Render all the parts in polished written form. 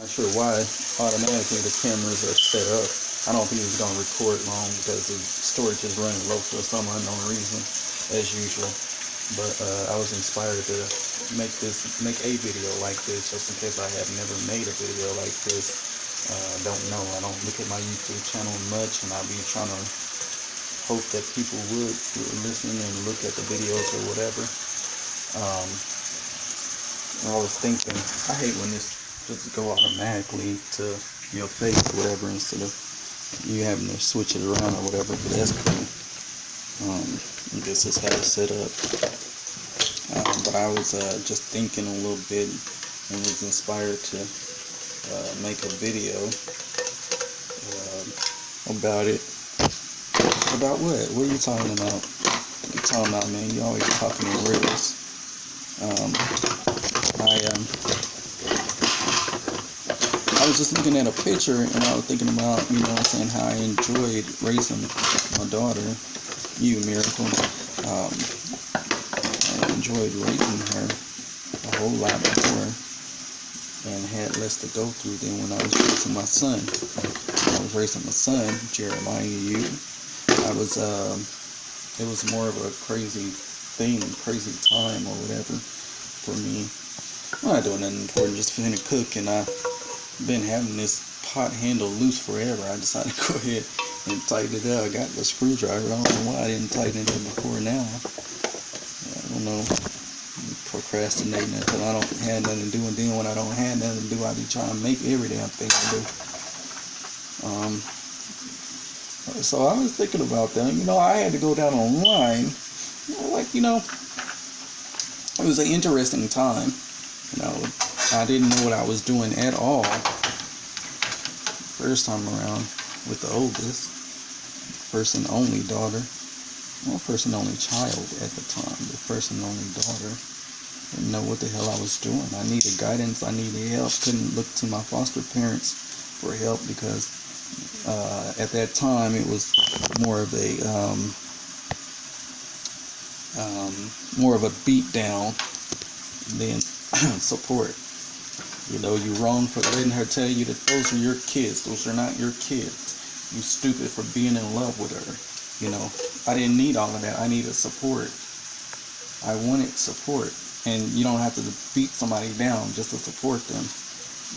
Not sure why automatically the cameras are set up. I don't think it's gonna record long because the storage is running low for some unknown reason, as usual. But I was inspired to make a video like this, just in case I have never made a video like this. Don't know. I don't look at my YouTube channel much, and I'll be trying to hope that people would listen and look at the videos or whatever. I was thinking, I hate when this just go automatically to your face or whatever instead of you having to switch it around or whatever, but that's cool. I guess that's how it's set up. But I was just thinking a little bit and was inspired to make a video about it. About what? What are you talking about? What are you talking about, man? You always talking in riddles. I was just looking at a picture and I was thinking about, saying how I enjoyed raising my daughter, you, Miracle. I enjoyed raising her a whole lot more and had less to go through than when I was raising my son. When I was raising my son, Jeremiah, you, it was more of a crazy thing, crazy time or whatever for me. I'm not doing nothing important, just finna cook, and I've been having this pot handle loose forever. I decided to go ahead and tighten it up. I got the screwdriver. I don't know why I didn't tighten it up before now. I don't know. I'm procrastinating because I don't have nothing to do, and then when I don't have nothing to do, I be trying to make every damn thing to do. So I was thinking about that. I had to go down online. It was an interesting time. I didn't know what I was doing at all. First time around with the oldest, first and only daughter. Well, first and only child at the time, the first and only daughter. Didn't know what the hell I was doing. I needed guidance. I needed help. Couldn't look to my foster parents for help because at that time it was more of a beat down than support. You're wrong for letting her tell you that those are your kids. Those are not your kids. You stupid for being in love with her. I didn't need all of that. I needed support. I wanted support. And you don't have to beat somebody down just to support them.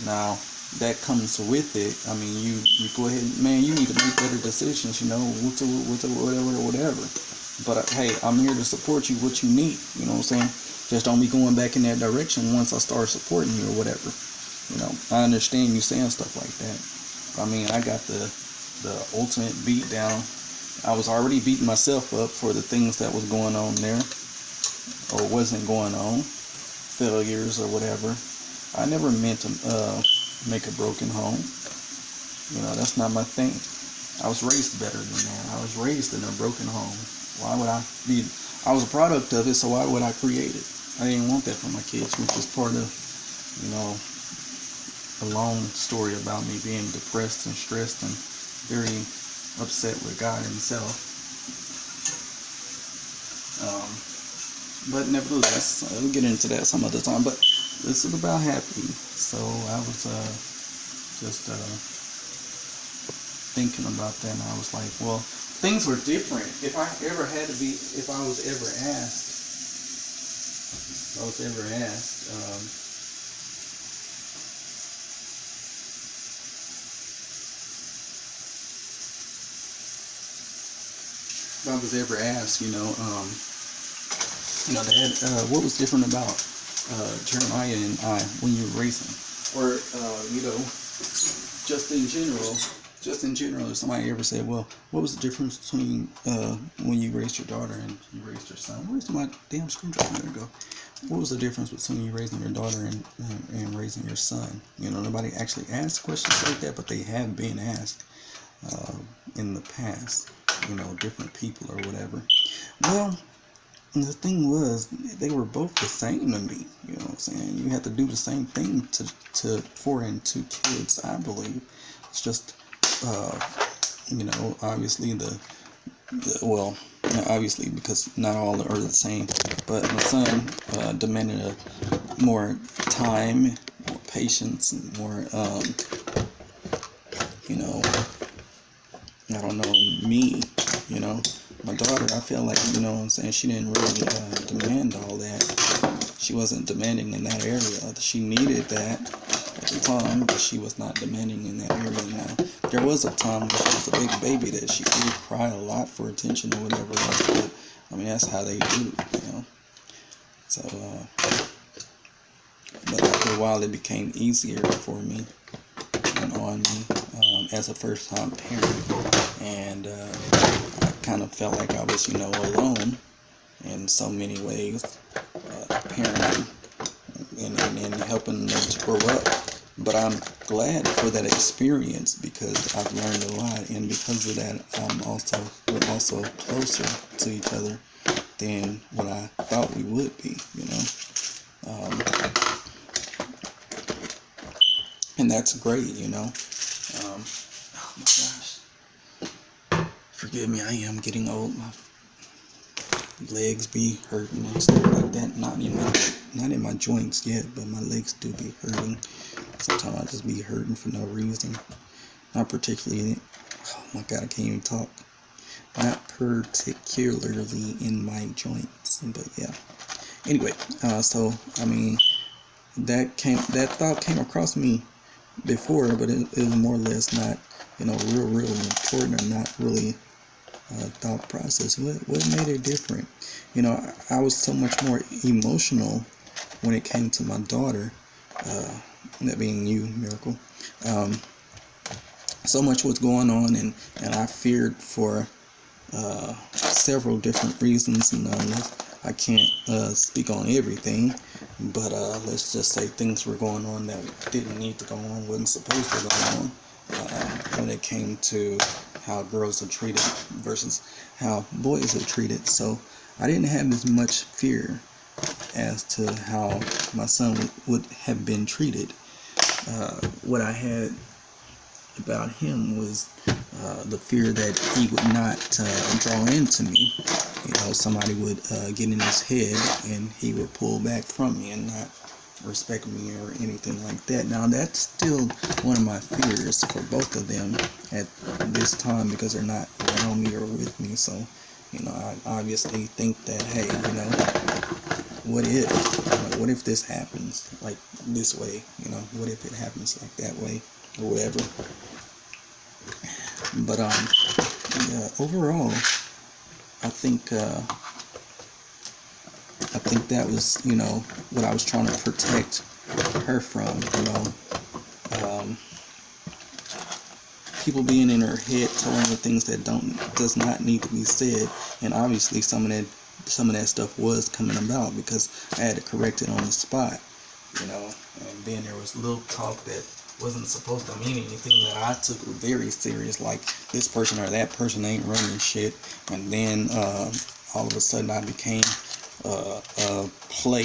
Now, that comes with it. You go ahead, man, you need to make better decisions, whatever. But, hey, I'm here to support you, what you need. You know what I'm saying? Just don't be going back in that direction once I start supporting you or whatever. I understand you saying stuff like that. I got the ultimate beat down. I was already beating myself up for the things that was going on there or wasn't going on, failures or whatever. I never meant to make a broken home. That's not my thing. I was raised better than that. I was raised in a broken home. Why would I be? I was a product of it, so why would I create it? I didn't want that for my kids, which is part of, a long story about me being depressed and stressed and very upset with God himself. But nevertheless, we'll get into that some other time. But this is about happy. So I was just thinking about that, and I was like, well, things were different. If I was ever asked, Dad, what was different about Jeremiah and I when you were raising? Or, just in general, if somebody ever said, well, what was the difference between when you raised your daughter and you raised your son? Where's my damn screwdriver? There we go. What was the difference between you raising your daughter and raising your son? Nobody actually asked questions like that, but they have been asked in the past, different people or whatever. Well, the thing was, they were both the same to me. You know what I'm saying? You have to do the same thing to 4 and 2 kids, I believe. It's just, obviously obviously because not all are the same. But my son demanded more time patience and more, you know, I don't know, me, you know. My daughter, I feel like, you know what I'm saying, she didn't really demand all that. She wasn't demanding in that area. She needed that at the time, but she was not demanding in that area now. There was a time when she was a big baby that she did cry a lot for attention or whatever else, but I mean, that's how they do, you know. So, but after a while, it became easier for me and on me as a first-time parent, and I kind of felt like I was, you know, alone in so many ways, parenting and helping them to grow up. But I'm glad for that experience because I've learned a lot, and because of that, we're also closer to each other than what I thought we would be, you know. And that's great, you know. Oh my gosh. Forgive me, I am getting old. My legs be hurting and stuff like that. Not in my joints yet, but my legs do be hurting. Sometimes I just be hurting for no reason. Not particularly. Oh my God, I can't even talk. Not particularly in my joints, but yeah. Anyway, so I mean, that thought came across me before, but it was more or less not, you know, real important, or not really thought process. What made it different? You know, I was so much more emotional when it came to my daughter, that being you, Miracle. So much was going on, and I feared for several different reasons, and I can't speak on everything, but let's just say things were going on that didn't need to go on, wasn't supposed to go on, when it came to how girls are treated versus how boys are treated. So I didn't have as much fear as to how my son would have been treated. What I had about him was the fear that he would not draw into me. You know, somebody would get in his head and he would pull back from me and not respect me or anything like that. Now, that's still one of my fears for both of them at this time because they're not around me or with me. So, you know, I obviously think that, hey, you know, what if this happens like this way? You know, what if it happens like that way or whatever? But yeah, overall, I think that was, you know, what I was trying to protect her from. You know, people being in her head, telling her things that does not need to be said, and obviously some of that stuff was coming about because I had to correct it on the spot. You know, and then there was little talk that wasn't supposed to mean anything that I took very serious, like this person or that person ain't running shit, and then all of a sudden I became a play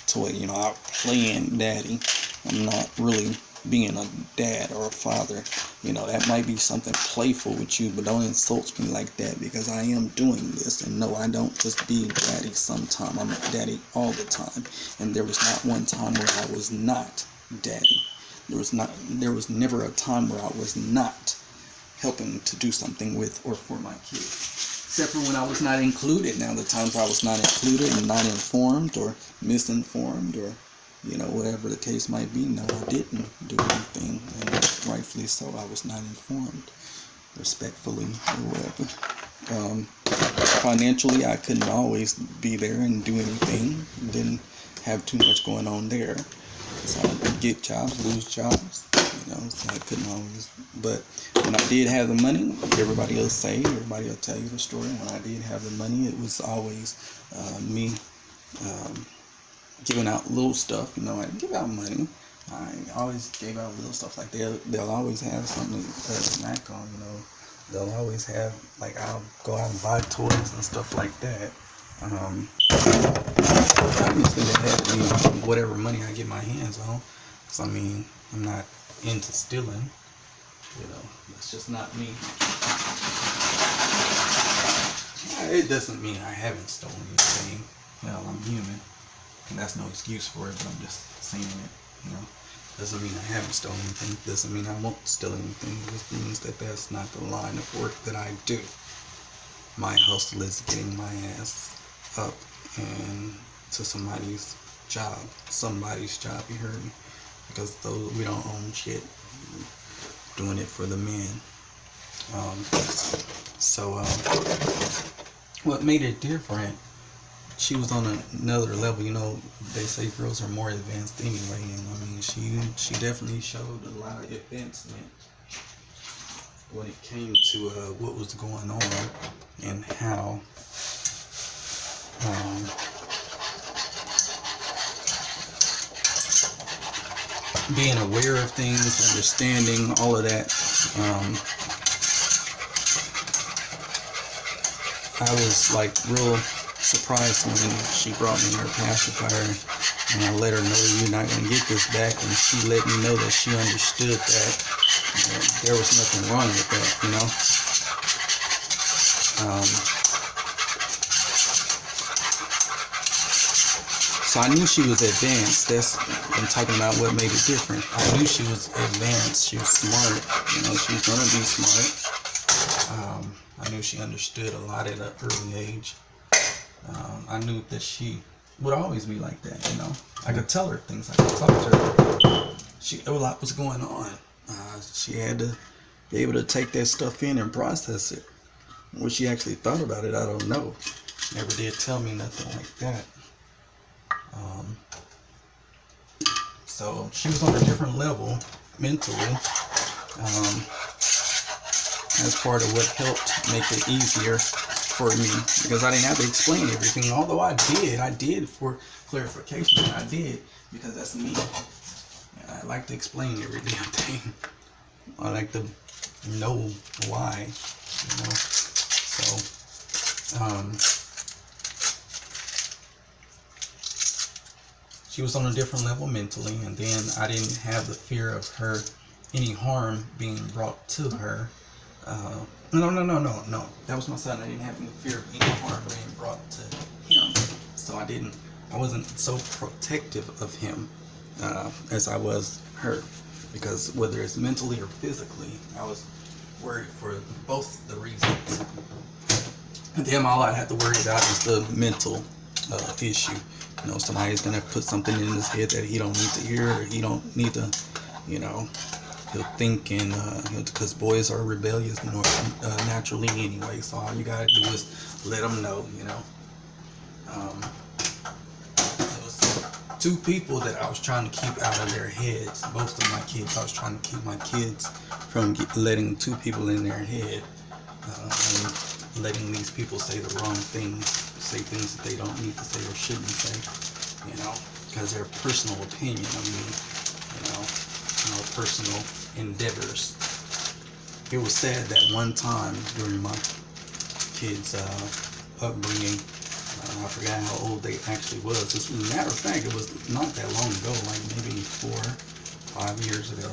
toy. You know, I'm playing daddy. I'm not really being a dad or a father. You know, that might be something playful with you, but don't insult me like that because I am doing this. And no, I don't just be daddy sometime. I'm daddy all the time. And there was not one time where I was not daddy. There was never a time where I was not helping to do something with or for my kids. Except for when I was not included. Now, the times I was not included and not informed or misinformed or, you know, whatever the case might be, no, I didn't do anything, and rightfully so, I was not informed, respectfully, or whatever. Financially, I couldn't always be there and do anything, didn't have too much going on there, so I would get jobs, lose jobs, you know, so I couldn't always, but when I did have the money, everybody will tell you the story, when I did have the money, it was always me giving out little stuff. You know, I give out money. I always gave out little stuff. Like they'll always have something to snack on. You know, they'll always have, like, I'll go out and buy toys and stuff like that. Obviously that had to be whatever money I get my hands on. Cause I mean, I'm not into stealing. You know, that's just not me. It doesn't mean I haven't stolen anything. Hell, I'm human. And that's no excuse for it, but I'm just saying it, you know. Doesn't mean I haven't stolen anything. Doesn't mean I won't steal anything. It just means that that's not the line of work that I do. My hustle is getting my ass up and to somebody's job. Somebody's job, you heard me? Because those, we don't own shit. We're doing it for the men. What made it different? She was on another level. You know, they say girls are more advanced anyway, and I mean, she definitely showed a lot of advancement when it came to what was going on and how being aware of things, understanding all of that. I was like real surprised when she brought me her pacifier, and I let her know you're not gonna get this back, and she let me know that she understood that there was nothing wrong with that, you know. So I knew she was advanced. I'm talking about what made it different. I knew she was advanced. She was smart. You know, she was gonna be smart. I knew she understood a lot at an early age. I knew that she would always be like that, you know. I could tell her things. I could talk to her. A lot was going on. She had to be able to take that stuff in and process it. What she actually thought about it, I don't know. She never did tell me nothing like that. So she was on a different level mentally. That's part of what helped make it easier for me, because I didn't have to explain everything. Although I did for clarification. I did, because that's me. I like to explain every damn thing. I like to know why, you know. So, she was on a different level mentally, and then I didn't have the fear of her, any harm being brought to her. No. That was my son. I didn't have any fear of any harm being brought to him. So I wasn't so protective of him as I was her. Because whether it's mentally or physically, I was worried for both the reasons. And then all I had to worry about is the mental issue. You know, somebody's gonna put something in his head that he don't need to hear, or he don't need to, you know, he'll think, and because boys are rebellious, you know, naturally anyway. So all you gotta do is let them know, you know. There was two people that I was trying to keep out of their heads. Both of my kids, I was trying to keep my kids from letting two people in their head, and letting these people say the wrong things, say things that they don't need to say or shouldn't say, you know, because their personal opinion of me, you know, personal endeavors. It was sad that one time during my kids' upbringing, I forgot how old they actually was. As a matter of fact, it was not that long ago, like maybe 4 or 5 years ago.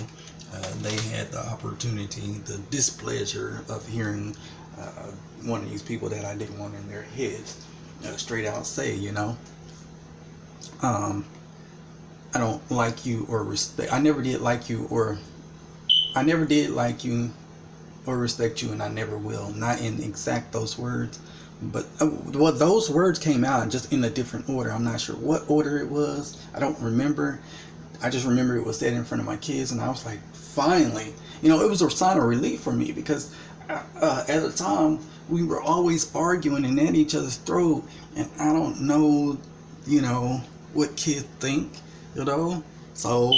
They had the opportunity, the displeasure of hearing one of these people that I didn't want in their heads straight out say, you know, I don't like you or respect. I never did like you or respect you, and I never will. Not in exact those words, but well, those words came out just in a different order. I'm not sure what order it was. I don't remember. I just remember it was said in front of my kids, and I was like, finally, you know, it was a sign of relief for me, because at the time we were always arguing and at each other's throat, and I don't know, you know, what kids think, you know. So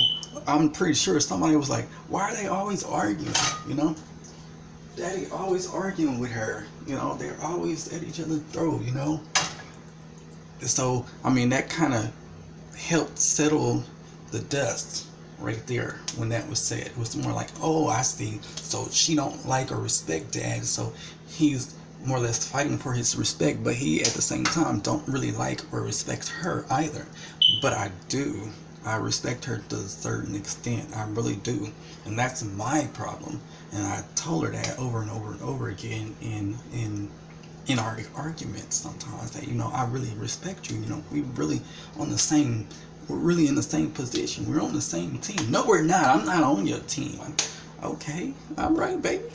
I'm pretty sure somebody was like, why are they always arguing, you know? Daddy always arguing with her, you know, they're always at each other's throat, you know. So I mean, that kind of helped settle the dust right there when that was said. It was more like, oh, I see, so she don't like or respect Dad, so he's more or less fighting for his respect, but he at the same time don't really like or respect her either. But I do. I respect her to a certain extent. I really do. And that's my problem. And I told her that over and over and over again in our arguments sometimes, that, you know, I really respect you. You know, we really on the same we're really in the same position. We're on the same team. No, we're not. I'm not on your team. Okay, all right, baby.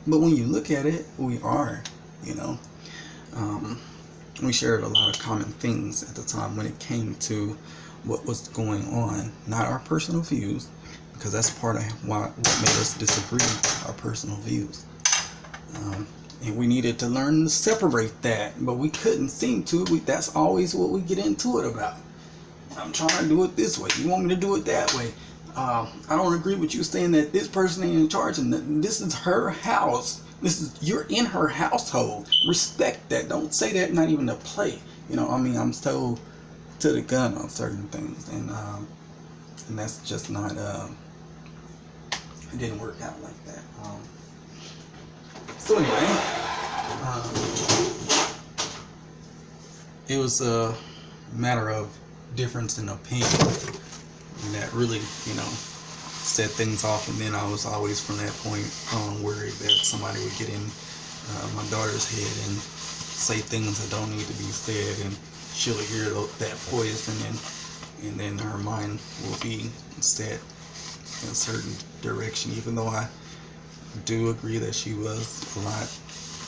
But when you look at it, we are, you know. We shared a lot of common things at the time when it came to what was going on. Not our personal views, because that's part of what made us disagree, our personal views. And we needed to learn to separate that, but we couldn't seem to. That's always what we get into it about. I'm trying to do it this way. You want me to do it that way? I don't agree with you saying that this person ain't in charge and this is her house. You're in her household. Respect that. Don't say that. Not even to play. You know, I mean, I'm so to the gun on certain things, and that's just not. It didn't work out like that. So anyway, it was a matter of difference in opinion that really, you know, set things off. And then I was always from that point on worried that somebody would get in my daughter's head and say things that don't need to be said, and she'll hear that poison, and then her mind will be set in a certain direction. Even though I do agree that she was a lot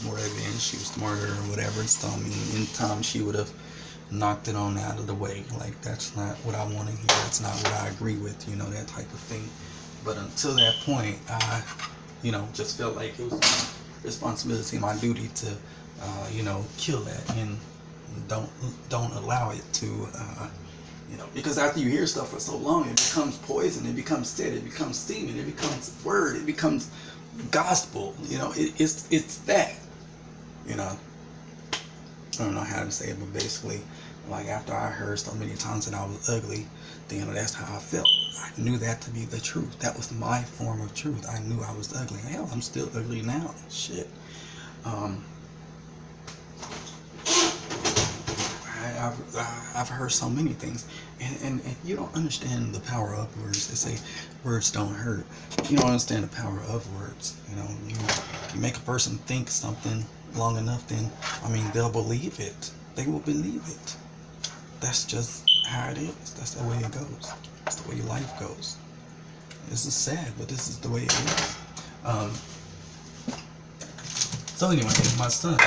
more advanced, she was smarter or whatever, so I mean, in time she would have knocked it on out of the way. Like, that's not what I want to hear, that's not what I agree with, you know, that type of thing. But until that point, I, you know, just felt like it was my responsibility, my duty to, you know, kill that, and don't allow it to, you know, because after you hear stuff for so long, it becomes poison, it becomes said, it becomes semen, it becomes word, it becomes gospel, you know, it's that, you know. I don't know how to say it, but basically, like, after I heard so many times that I was ugly, then that's how I felt. I knew that to be the truth. That was my form of truth. I knew I was ugly. Hell, I'm still ugly now. Shit. I've heard so many things, and you don't understand the power of words. They say words don't hurt. You don't understand the power of words. You know, you make a person think something long enough, then, I mean, they'll believe it. They will believe it. That's just how it is. That's the way it goes. That's the way life goes. This is sad, but this is the way it is. So anyway, my son,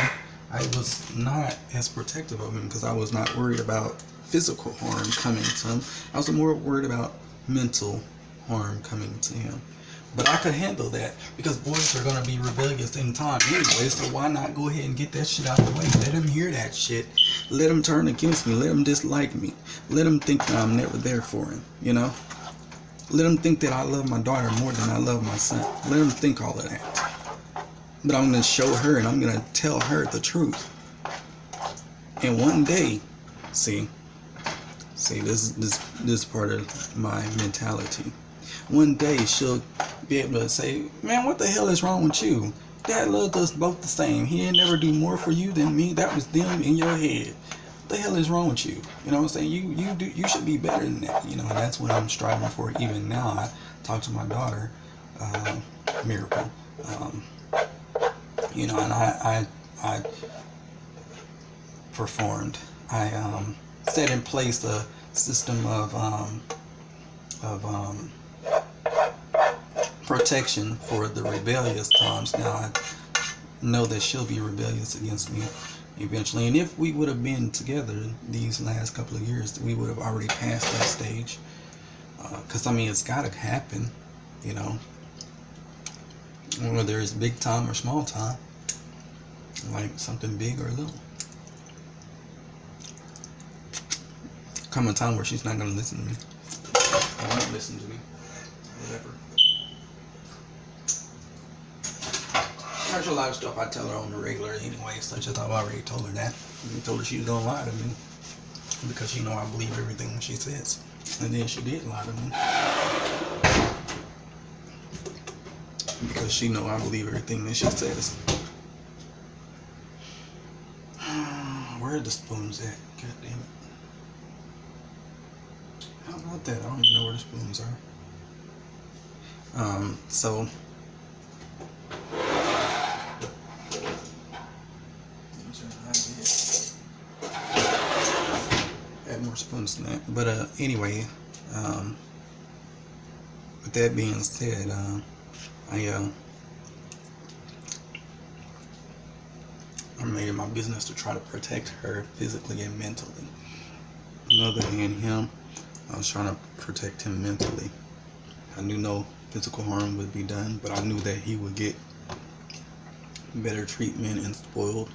I was not as protective of him because I was not worried about physical harm coming to him. I was more worried about mental harm coming to him. But I could handle that because boys are going to be rebellious in time anyway, so why not go ahead and get that shit out of the way? Let them hear that shit. Let them turn against me. Let them dislike me. Let them think that I'm never there for him, you know? Let them think that I love my daughter more than I love my son. Let them think all of that. But I'm going to show her, and I'm going to tell her the truth. And one day, see, this is part of my mentality. One day she'll be able to say, man, what the hell is wrong with you? Dad loved us both the same. He didn't never do more for you than me. That was them in your head. What the hell is wrong with you? You know what I'm saying? You should be better than that. You know, and that's what I'm striving for even now. I talk to my daughter, Miracle. You know, and I performed. I set in place a system of protection for the rebellious times. Now I know that she'll be rebellious against me eventually, and if we would have been together these last couple of years, we would have already passed that stage. Because I mean, it's got to happen, you know, whether it's big time or small time, like something big or little. Come a time where she's not going to listen to me. Or won't listen to me. Whatever. There's a lot of stuff I tell her on the regular anyway, such as I've already told her that. I told her she's gonna lie to me because she know I believe everything she says. And then she did lie to me because she know I believe everything that she says. Where are the spoons at? God damn it. How about that? I don't even know where the spoons are. So add more spoons. understand. But anyway, with that being said, I made it my business to try to protect her physically and mentally. Other than him, I was trying to protect him mentally. I knew no physical harm would be done, but I knew that he would get better treatment and spoiled.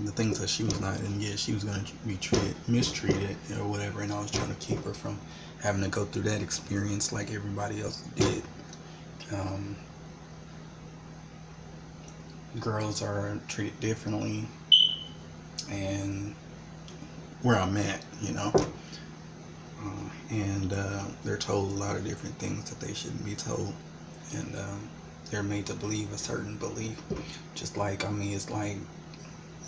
The things that she was not going to get, she was going to be mistreated or whatever, and I was trying to keep her from having to go through that experience like everybody else did. Girls are treated differently, and where I'm at, and they're told a lot of different things that they shouldn't be told, and they're made to believe a certain belief. Just like, it's like,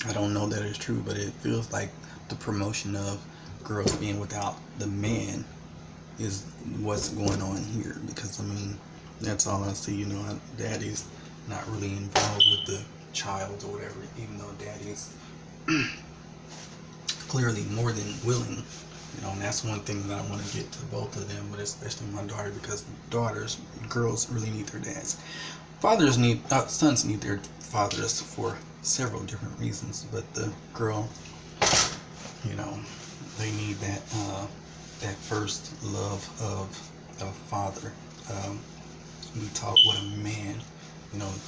I don't know that it's true, but it feels like the promotion of girls being without the man is what's going on here, because that's all I see. Daddy's not really involved with the child or whatever, even though daddy's clearly more than willing. And that's one thing that I want to get to both of them, but especially my daughter, because girls really need their dads. Sons need their fathers for several different reasons, but the girl, they need that first love of a father. We taught what a man,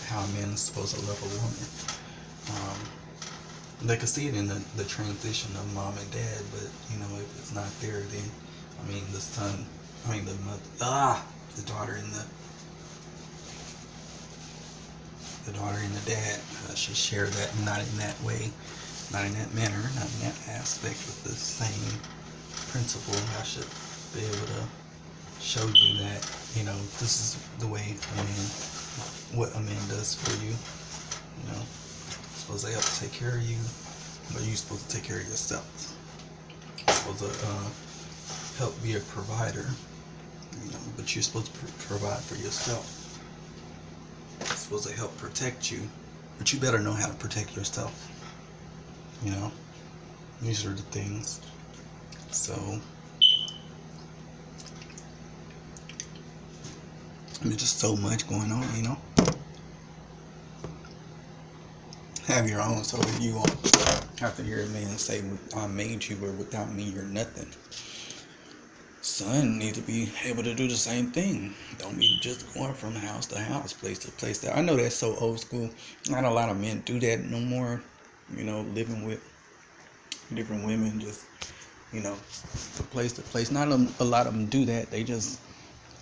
how a man is supposed to love a woman. They could see it in the transition of mom and dad, but if it's not there, then the son, the mother, the daughter and the dad should share that, not in that way, not in that manner, not in that aspect, with the same principle. I should be able to show you that, this is the way what a man does for you. Supposed to help take care of you, but you're supposed to take care of yourself. You're supposed to help be a provider, but you're supposed to provide for yourself. You're supposed to help protect you, but you better know how to protect yourself. These are the things. So there's just so much going on, Have your own. So if you won't have to hear a man say, I made you, or without me you're nothing. Son need to be able to do the same thing. Don't be just going from house to house, place to place. I know that's so old school. Not a lot of men do that no more. Living with different women, just from place to place. Not a lot of them do that. They just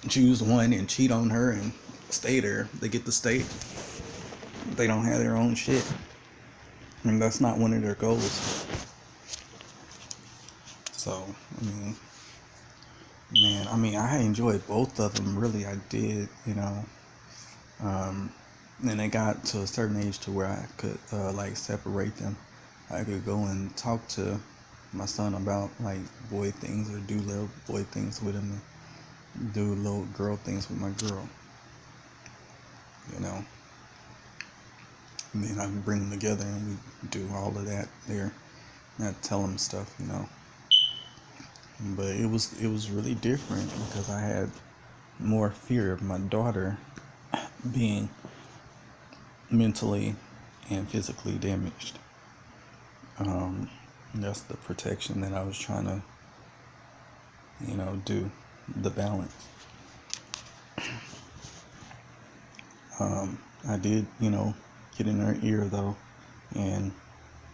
choose one and cheat on her and stay there. They get to stay. They don't have their own shit. And that's not one of their goals. So, I enjoyed both of them, really, I did, and it got to a certain age to where I could, separate them. I could go and talk to my son about, boy things, or do little boy things with him, and do little girl things with my girl, And then I can bring them together and we do all of that there. Not tell them stuff, But it was really different, because I had more fear of my daughter being mentally and physically damaged. That's the protection that I was trying to, do, the balance. I did, get in her ear though, and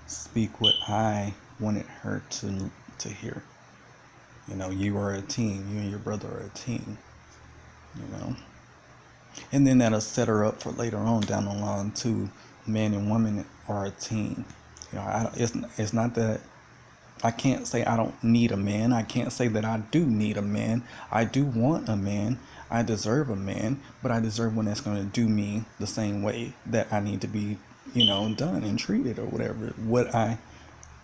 speak what I wanted her to hear. You are a team. You and your brother are a team. And then that'll set her up for later on down the line too. Man and woman are a team. It's not that I can't say I don't need a man. I can't say that I do need a man. I do want a man. I deserve a man, but I deserve one that's going to do me the same way that I need to be, done and treated, or whatever.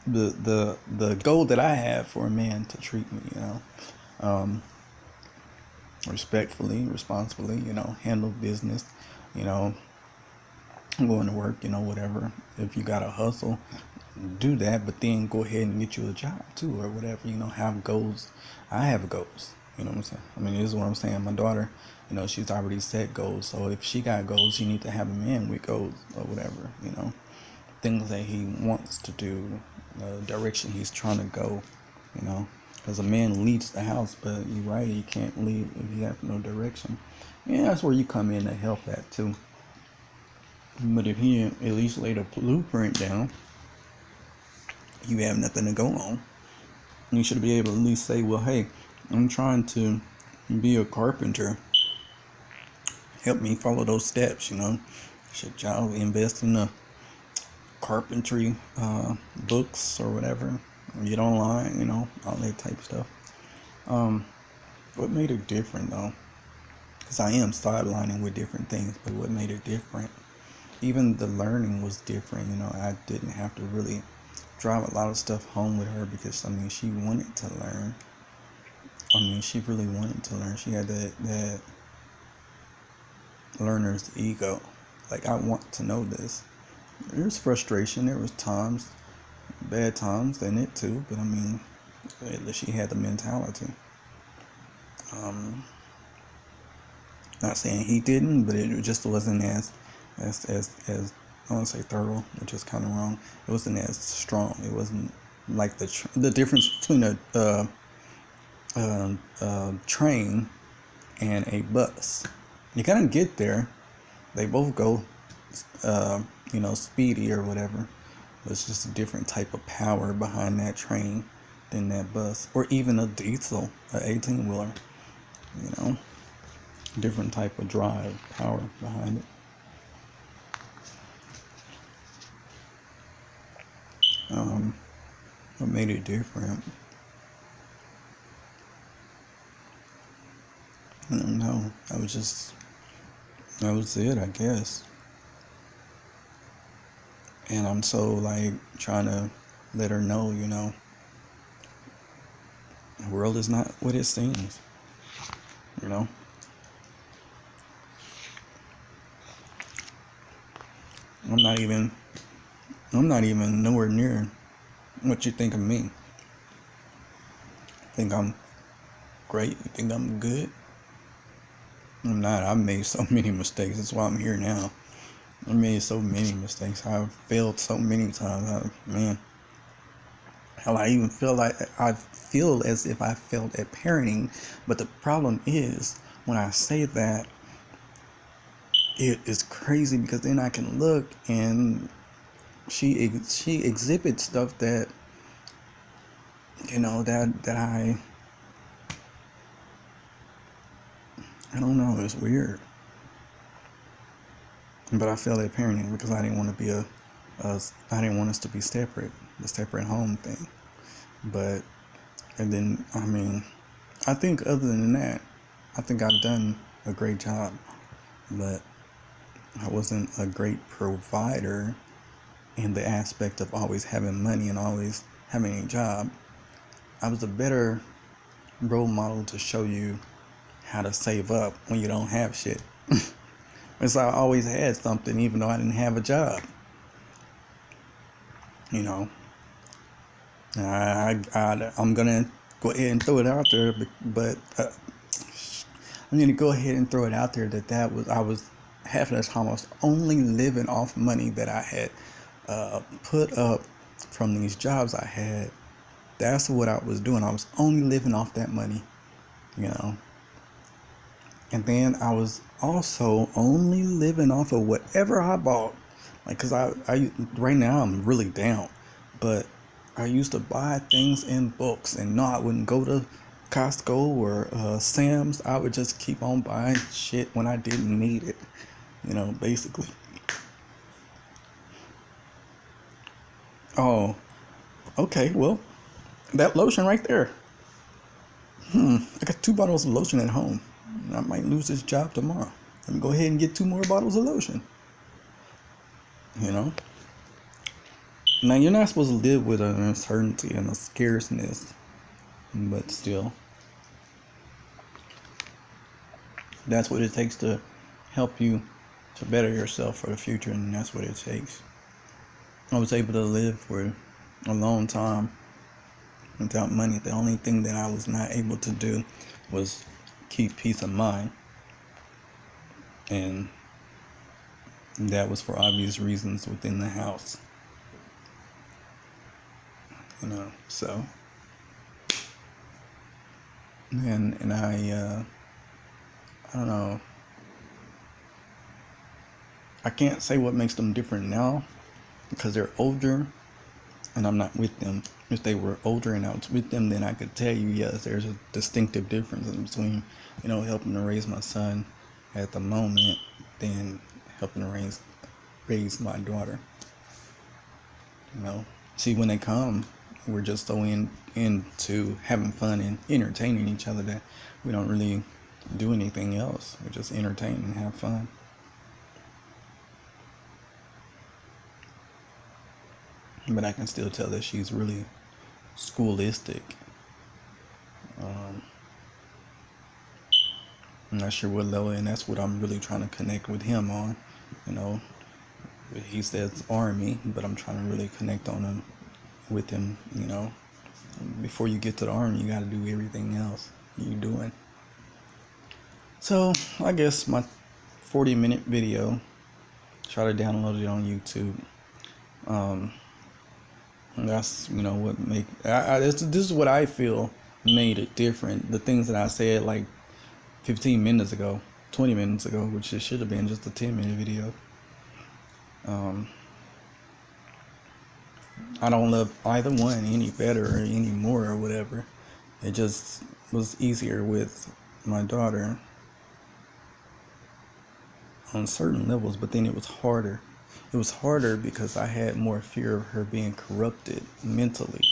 The goal that I have for a man to treat me, respectfully, responsibly, handle business, going to work, whatever. If you got to hustle, do that, but then go ahead and get you a job too, or whatever. Have goals. I have goals. You know what I'm saying? I mean, this is what I'm saying. My daughter, she's already set goals. So if she got goals, she need to have a man with goals or whatever. Things that he wants to do, the direction he's trying to go. Because a man leads the house, but you're right, he can't lead if you have no direction. Yeah, that's where you come in to help that too. But if he at least laid a blueprint down, you have nothing to go on. You should be able to at least say, well, hey, I'm trying to be a carpenter. Help me follow those steps, Should y'all invest in the carpentry books or whatever? Get online, all that type of stuff. What made it different, though? Because I am sidelining with different things, but what made it different? Even the learning was different, I didn't have to really drive a lot of stuff home with her because, she wanted to learn. She really wanted to learn. She had that learner's ego. Like, I want to know this. There was frustration. There was times, bad times in it too, but at least she had the mentality. Not saying he didn't, but it just wasn't as I want to say thorough, which is kind of wrong. It wasn't as strong. It wasn't like the difference between a train and a bus. You gotta get there. They both go, speedy or whatever. But it's just a different type of power behind that train than that bus, or even a diesel, an 18-wheeler. Different type of drive, power behind it. What made it different? I don't know. That was it, I guess. And I'm so trying to let her know, the world is not what it seems. I'm not even nowhere near what you think of me. Think I'm great? You think I'm good? I'm not. I've made so many mistakes. That's why I'm here now. I made so many mistakes. I've failed so many times. Hell, I feel as if I failed at parenting. But the problem is, when I say that, it is crazy because then I can look and she exhibits stuff that that I don't know. It's weird. But I failed at parenting because I didn't want to be I didn't want us to be separate, the separate home thing. And then, I think other than that, I think I've done a great job, but I wasn't a great provider in the aspect of always having money and always having a job. I was a better role model to show you how to save up when you don't have shit. Because I always had something, even though I didn't have a job. I'm gonna go ahead and throw it out there, but I'm gonna go ahead and throw it out there that I was half of the time I was only living off money that I had put up from these jobs I had. That's what I was doing. I was only living off that money, And then I was also only living off of whatever I bought. Cause I right now I'm really down, but I used to buy things in books, and no, I wouldn't go to Costco or Sam's. I would just keep on buying shit when I didn't need it, basically. Oh, okay, well, that lotion right there. I got 2 bottles of lotion at home. I might lose this job tomorrow. Let me go ahead and get 2 more bottles of lotion. Now, you're not supposed to live with an uncertainty and a scarceness, but still, that's what it takes to help you to better yourself for the future, and that's what it takes. I was able to live for a long time without money. The only thing that I was not able to do was keep peace of mind, and that was for obvious reasons within the house, so and I don't know, I can't say what makes them different now because they're older and I'm not with them. If they were older and I was with them, then I could tell you, yes, there's a distinctive difference in between, helping to raise my son at the moment than helping to raise my daughter. See, when they come, we're just so into having fun and entertaining each other that we don't really do anything else. We just entertain and have fun. But I can still tell that she's really schoolistic. I'm not sure what level, and that's what I'm really trying to connect with him on. He says Army, but I'm trying to really connect on him with him. Before you get to the Army, you got to do everything else you're doing. So I guess my 40-minute video, try to download it on YouTube. That's what make this is what I feel made it different. The things that I said like 15 minutes ago, 20 minutes ago, which it should have been just a 10-minute video. I don't love either one any better or any more or whatever. It just was easier with my daughter on certain levels, but then it was harder. It was harder because I had more fear of her being corrupted mentally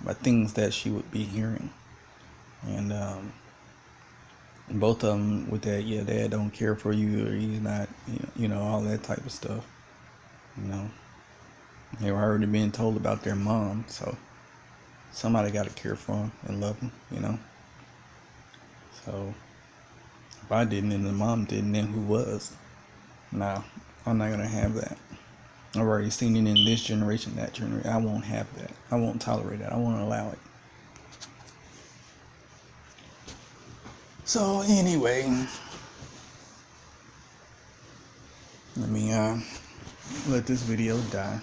by things that she would be hearing. And both of them with that, yeah, dad don't care for you, or he's not, all that type of stuff. They were already being told about their mom, so somebody got to care for them and love them, So if I didn't and the mom didn't, then who was? Nah, I'm not gonna have that. I've already seen it in this generation, that generation. I won't have that. I won't tolerate that. I won't allow it. So anyway, let me let this video die.